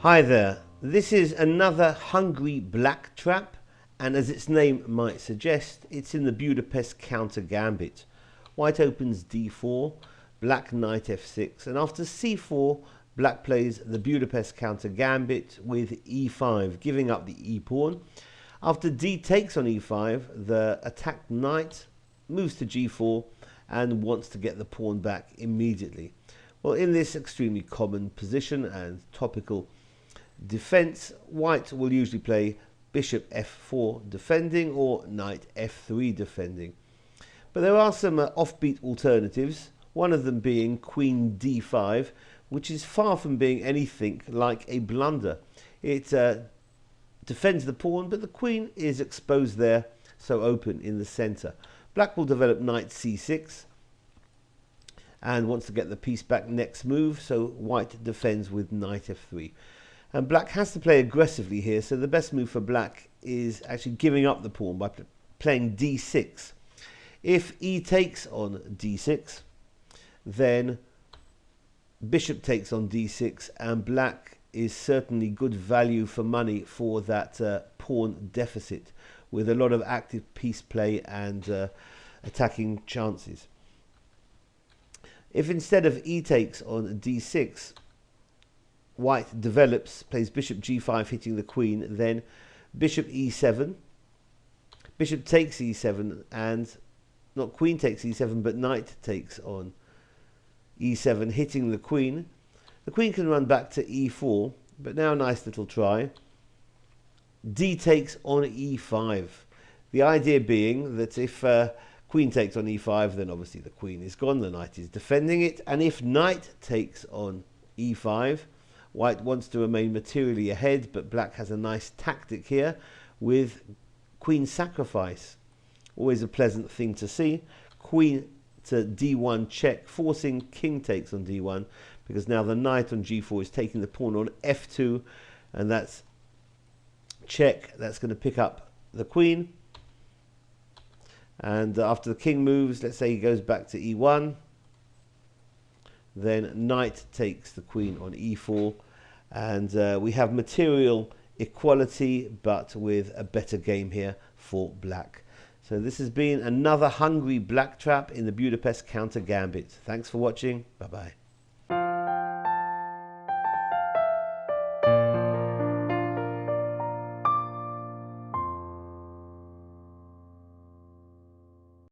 Hi there, this is another Hungary black trap, and as its name might suggest, it's in the Budapest counter gambit. White opens d4, black knight f6, and after c4, black plays the Budapest counter gambit with e5, giving up the e-pawn. After d takes on e5, the attacked knight moves to g4 and wants to get the pawn back immediately. Well, in this extremely common position and topical defense, white will usually play bishop f4 defending or knight f3 defending. But there are some offbeat alternatives, one of them being queen d5, which is far from being anything like a blunder. It defends the pawn, but the queen is exposed there, so open in the center. Black will develop knight c6 and wants to get the piece back next move, so white defends with knight f3. And black has to play aggressively here, so the best move for black is actually giving up the pawn by playing d6. If e takes on d6, then bishop takes on d6, and black is certainly good value for money for that pawn deficit, with a lot of active piece play and attacking chances. If instead of e takes on d6, white develops, plays bishop g5 hitting the queen, then bishop e7, bishop takes e7, and not queen takes e7 but knight takes on e7 hitting the queen. The queen can run back to e4, but now a nice little try. D takes on e5. The idea being that if queen takes on e5, then obviously the queen is gone, the knight is defending it, and if knight takes on e5, white wants to remain materially ahead, but black has a nice tactic here with queen sacrifice. Always a pleasant thing to see. Queen to d1 check, forcing king takes on d1, because now the knight on g4 is taking the pawn on f2, and that's check. That's going to pick up the queen. And after the king moves, let's say he goes back to e1, then knight takes the queen on e4, and we have material equality, but with a better game here for black. So this has been another Hungary black trap in the Budapest counter gambit. Thanks for watching. Bye bye.